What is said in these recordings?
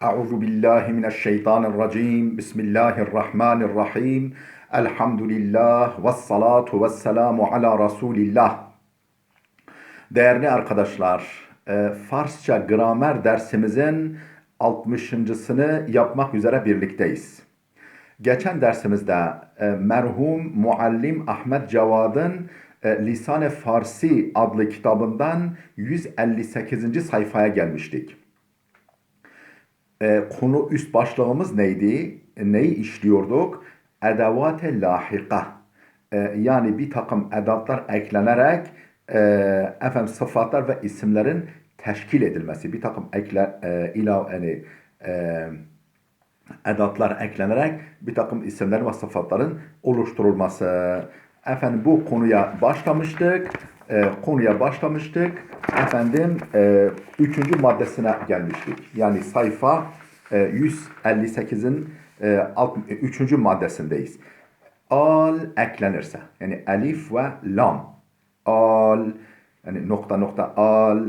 Euzu billahi mineşşeytanirracim. Bismillahirrahmanirrahim. Elhamdülillah ve salatu ve selamu ala Resulillah. Değerli arkadaşlar, Farsça gramer dersimizin 60.sını yapmak üzere birlikteyiz. Geçen dersimizde merhum muallim Ahmet Cevad'ın Lisan-ı Farsi adlı kitabından 158. sayfaya gelmiştik. Konu üst başlığımız neydi? Neyi işliyorduk? Edevat-ı lahika. Yani bir takım edatlar eklenerek sıfatlar ve isimlerin teşkil edilmesi. Bir takım edatlar eklenerek bir takım isimlerin ve sıfatların oluşturulması. Bu konuya başlamıştık. Efendim üçüncü maddesine gelmiştik. Yani sayfa 158'in 3. maddesindeyiz. Al eklenirse, yani elif ve lam. Al, yani nokta nokta al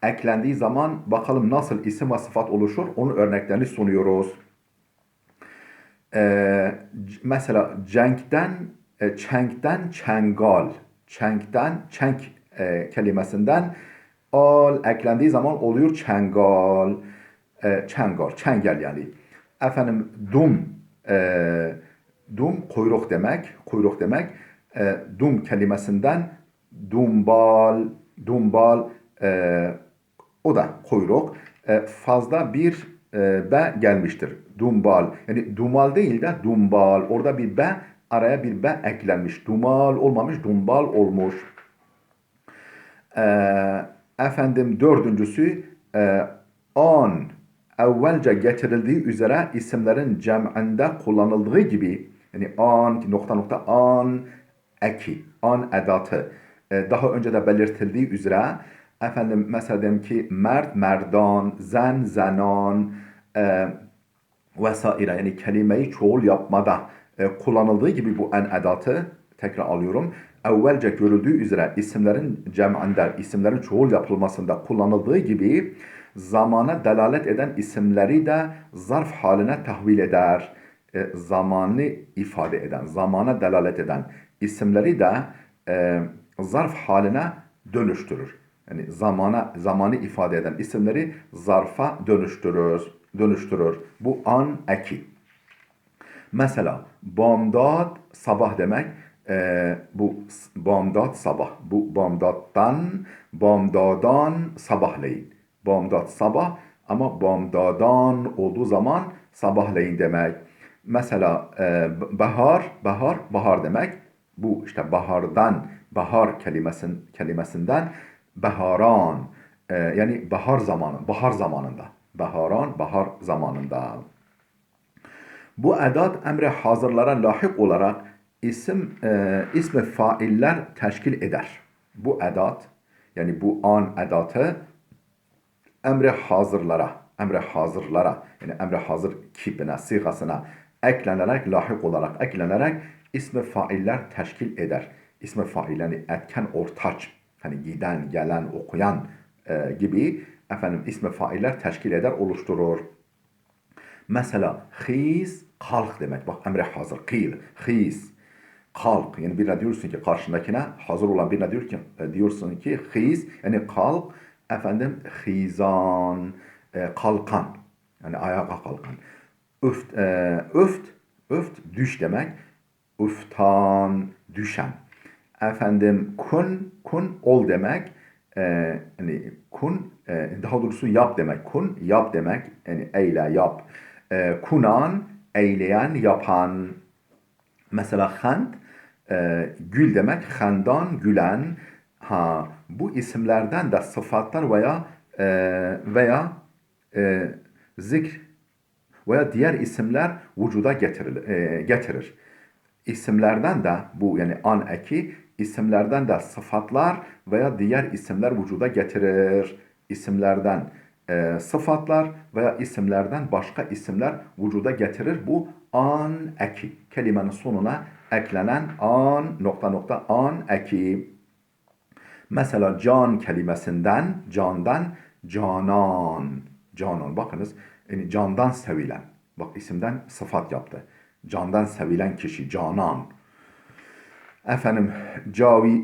eklendiği zaman bakalım nasıl isim ve sıfat oluşur, onun örneklerini sunuyoruz. Mesela çenkten çengal, çenk kelimesinden al eklendiği zaman oluyor çengal, çengel yani. Dum kuyruk demek. Dum kelimesinden dumbal, o da kuyruk. Fazla bir be gelmiştir. Dumbal. Yani dumal değil de dumbal. Orada bir be, araya bir be eklenmiş. Dumal olmamış, dumbal olmuş. Dördüncüsü an evvelce getirildiği üzere isimlerin cem'inde kullanıldığı gibi, yani an nokta nokta an eki, an edatı daha önce de belirtildiği üzere mesela diyelim ki mert merdan, zen zenan vesaire, yani kelimeyi çoğul yapmada kullanıldığı gibi bu en edatı, tekrar alıyorum, evvelce görüldüğü üzere isimlerin cem'inde, isimlerin çoğul yapılmasında kullanıldığı gibi zamana delalet eden isimleri de zarf haline tahvil eder. Zamanı ifade eden, zamana delalet eden isimleri de zarf haline dönüştürür. Yani zamanı ifade eden isimleri zarfa dönüştürür. Bu an eki. Mesela bamdad sabah demek. Bu bamdad sabah. Bu bamdadan sabahleyin. Bamdad sabah ama bamdadan olduğu zaman sabahleyin demek. Mesela bahar demek. Bu işte bahar kelimesinden baharan, yani bahar zamanında. Bahar zamanında. Bu edat emre hazırlara layık olarak ismi failler teşkil eder. Bu edat, yani bu an edatı emre hazırlara, yani emre hazır kipine, sigasına eklenerek ismi failler teşkil eder. İsmi fail yani etken ortaç, hani giden, gelen, okuyan gibi ismi failler teşkil eder, oluşturur. Mesela his kalk demek. Bak emre hazır. His kalk. Yani birine diyorsun ki, karşındakine hazır olan birine diyorsun ki his, yani kalk. Hizan kalkan. Yani ayağa kalkan. Öft düş demek. Üftan düşen. Kun ol demek. Yani daha doğrusu yap demek. Kun yap demek. Yani eyle yap. Kunan eyleyen, yapan. Mesela hend gül demek. Hendan gülen. Bu isimlerden de sıfatlar veya zikr veya diğer isimler vücuda getirir. İsimlerden de bu, yani an eki, isimlerden de sıfatlar veya diğer isimler vücuda getirir. İsimlerden sıfatlar veya isimlerden başka isimler vücuda getirir. Bu an eki. Kelimenin sonuna eklenen an nokta nokta an eki. Mesela can kelimesinden, candan canan. Canan, bakınız Yani candan sevilen. Bak isimden sıfat yaptı. Candan sevilen kişi, canan. Efendim,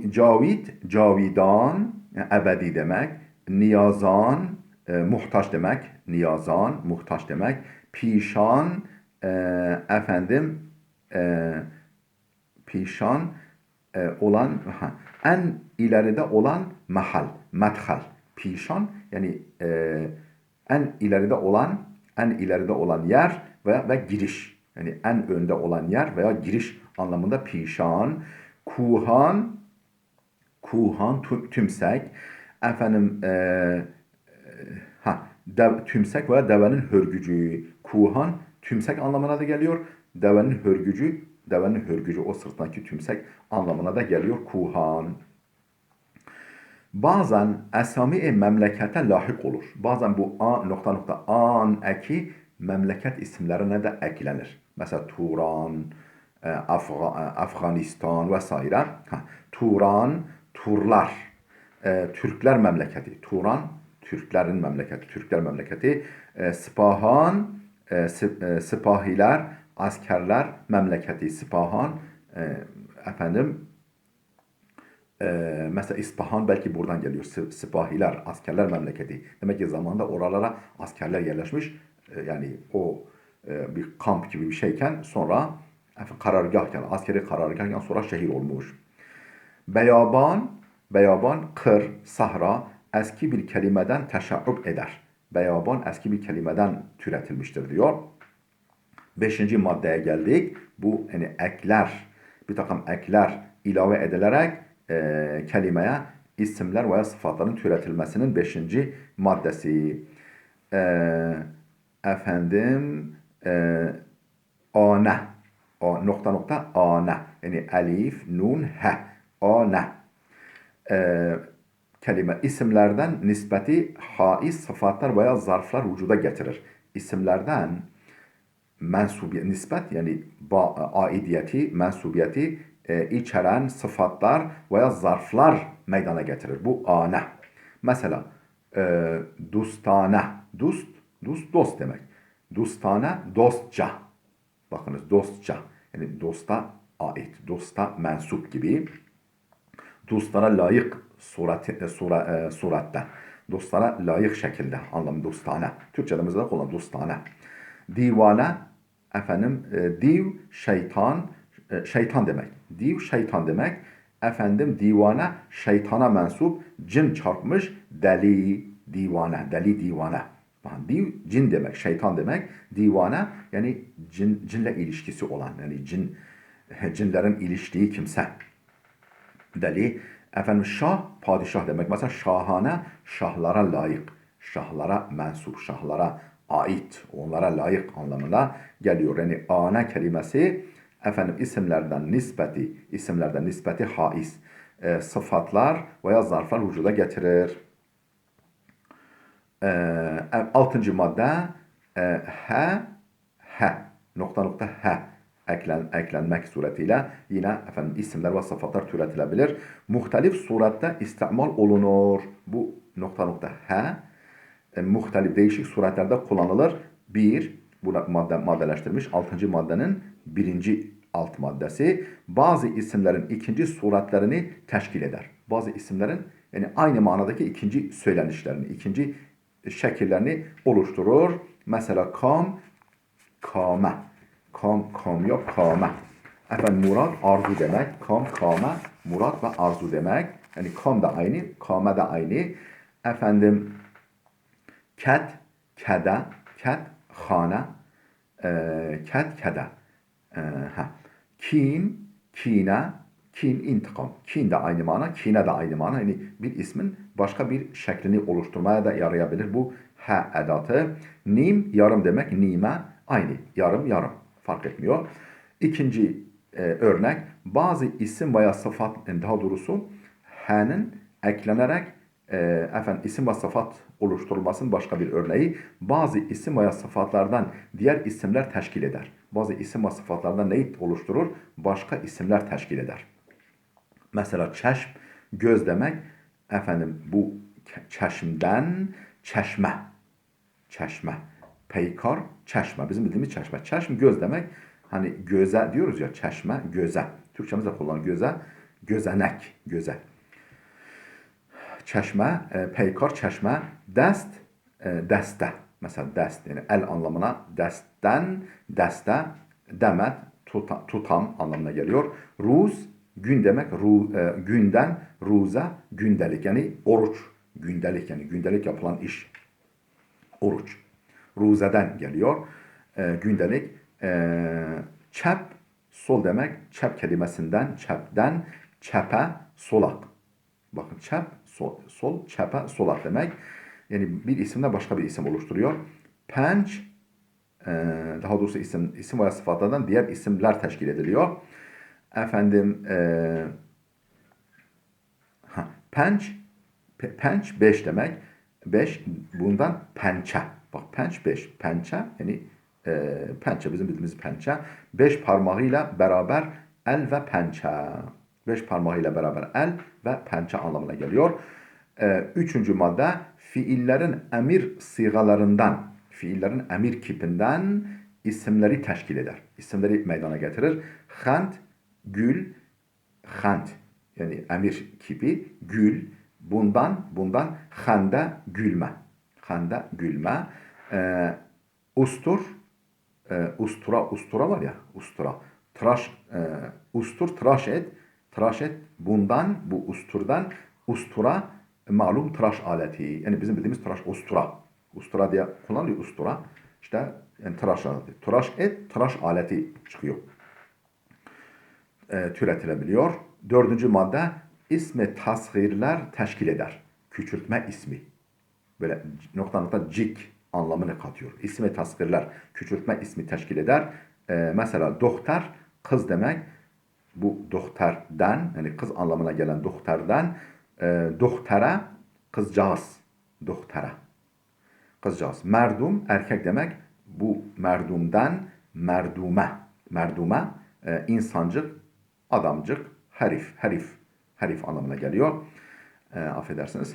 cavid, cavidan, yani ebedi demek. Niyazan, muhtaç demek. Niyazan, muhtaç demek. Pişan, efendim, e, pişan olan, en ileride olan mahal, medhal. Pişan yani en ileride olan yer ve giriş. Yani en önde olan yer veya giriş anlamında pişan. Kuhan, tümsek. Efendim tümsek veya devenin hörgücü. Kuhan tümsek anlamına da geliyor. Devenin hörgücü o sırtındaki tümsek anlamına da geliyor. Kuhan. Bazen esami memlekete layık olur. Bazen bu an eki memleket isimlerine de eklenir. Mesela Turan, Afganistan vesaire. Turan, Turlar, Türkler memleketi. Turan, Türkler memleketi. Spahan, Sipahiler, askerler memleketi. Spahan, efendim, mesela İspahan belki buradan geliyor. Sipahiler, askerler memleketi. Demek ki zamanında oralara askerler yerleşmiş. Yani o bir kamp gibi bir şeyken sonra karargahken, askeri karargahken sonra şehir olmuş. Beyaban, kır, sahra eski bir kelimeden teşaüp eder. Beyaban eski bir kelimeden türetilmiştir diyor. Beşinci maddeye geldik. Bu yani ekler, bir takım ekler ilave edilerek kelimeye isimler veya sıfatların türetilmesinin beşinci maddesi. E, efendim ana, ana, yani elif, nun, he, ana. Kelime isimlerden nispeti haiz sıfatlar veya zarflar vücuda getirir. İsimlerden mensubiyet, nispet yani aidiyeti, mensubiyeti içeren sıfatlar veya zarflar meydana getirir. Bu ana. Mesela dustane, dost demek. Dustane, dostça. Bakınız dostça. Yani dosta ait, dosta mensup gibi. Dostlara layık suratte. Dostlara layık şekilde anlamı dostane. Türkçemizde de kullan dostane. Divane, efendim div şeytan, şeytan demek. Div şeytan demek. Efendim divane şeytana mensup, cin çarpmış, deli divane, deli divane. Div cin demek, şeytan demek. Divane yani cinle ilişkisi olan, yani cinlerin iliştiği kimse. Deli. Efendim şah, padişah demek. Mesela şahane, şahlara layık, şahlara mensup, şahlara ait, onlara layık anlamına geliyor. Yani ana kelimesi efendim isimlerden nispeti haiz. Sıfatlar veya zarflar vücuda getirir. Altıncı madde he, he eklenmek suretiyle yine efendim isimler ve sıfatlar türetilebilir. Muhtelif surette istimal olunur. Bu he muhtelif değişik suretlerde kullanılır. Bu maddeleştirilmiş. Altıncı maddenin birinci alt maddesi bazı isimlerin ikinci suretlerini teşkil eder. Bazı isimlerin yani aynı manadaki ikinci söylenişlerini, ikinci şekillerini oluşturur. Mesela kame. Kam yok, kame. Efendim murad arzu demek. Kame, murad ve arzu demek. Yani kam da aynı, kame de aynı. Efendim kede, hane, kede. Kine, intikam. Kin de aynı mana, kine de aynı mana. Yani bir ismin başka bir şeklini oluşturmaya da yarayabilir. Bu he edatı. Nim, yarım demek. Nime, aynı. Yarım. Fark etmiyor. İkinci örnek. Bazı isim veya sıfat, daha doğrusu he'nin eklenerek isim ve sıfat oluşturulmasının başka bir örneği. Bazı isim veya sıfatlardan diğer isimler teşkil eder. Bazı isim ve sıfatlardan neyi oluşturur? Başka isimler teşkil eder. Mesela çeşm, göz demek. Efendim bu çeşmden çeşme. Peykar, çeşme. Bizim bildiğimiz çeşme. Çeşme göz demek. Hani göze diyoruz ya, çeşme, göze. Türkçemizde kullanılan göze, gözenek, göze. Çeşme, peykar, çeşme, dest, deste. Mesela dest, yani el anlamına destten, deste, demet, tutam anlamına geliyor. Ruz, gün demek, günden, ruza, gündelik yani oruç. Gündelik yani gündelik yapılan iş. Oruç. Ruzeden geliyor. Gündelik. Çep, sol demek. Çep kelimesinden, çepten, çepe, solak. Bakın çep, sol, çepe, solak demek. Yani bir isimle başka bir isim oluşturuyor. Penç, daha doğrusu isim veya sıfatlardan diğer isimler teşkil ediliyor. Efendim, penç, penç 5 demek. 5 bundan pençe. Bak penç 5. Pençe yani pençe bizim bildiğimiz pençe. 5 parmağıyla beraber el ve pençe. 5 parmağıyla beraber el ve pençe anlamına geliyor. Üçüncü madde fiillerin emir sigalarından, fiillerin emir kipinden isimleri teşkil eder. İsimleri meydana getirir. Hant, gül, hant yani emir kipi, gül, bundan hande, gülme. Hande, gülme. Ustur, ustura var ya, ustura. Tıraş, tıraş et, bundan, bu usturdan, ustura, malum tıraş aleti. Yani bizim bildiğimiz tıraş, ustura. Ustura diye kullanılıyor, ustura. İşte yani tıraş aleti. Tıraş et, tıraş aleti çıkıyor. Türetilebiliyor. Dördüncü madde ismi tasgirler teşkil eder. Küçültme ismi. Böyle nokta cik anlamını katıyor. İsmi tasgirler küçültme ismi teşkil eder. Mesela doktor kız demek. Bu doktordan yani kız anlamına gelen doktordan doktora kızcağız. Doktora. Kızcağız. Merdum erkek demek. Bu merdumdan merdume. Merdume insancık, adamcık, herif anlamına geliyor. Affedersiniz.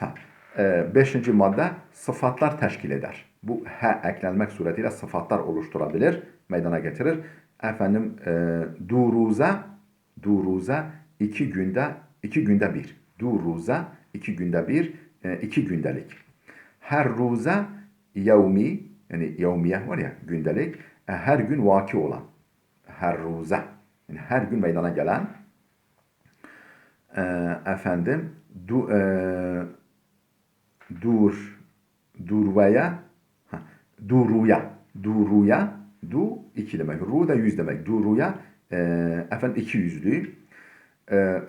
Beşinci madde sıfatlar teşkil eder. Bu he eklenmek suretiyle sıfatlar oluşturabilir, meydana getirir. Efendim duruza iki günde bir. Duruza iki günde bir, iki gündelik. Her ruza yevmi yani yevmiye var ya gündelik, her gün vaki olan. Her ruza yani her gün meydana gelen efendim durvaya duruya du iki demek. Ru da yüz demek. Duruya efendim iki yüzlü.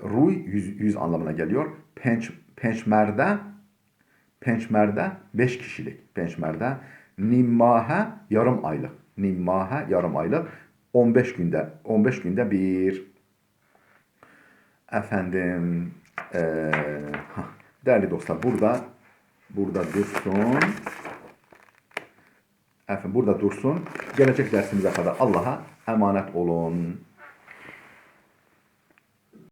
Ruy yüz anlamına geliyor. Pençmerde 5 kişilik. Pençmerde nimmaha yarım aylık. Nimmaha yarım aylık. 15 günde bir. Efendim değerli dostlar burada dursun. Efendim burada dursun. Gelecek dersimize kadar Allah'a emanet olun.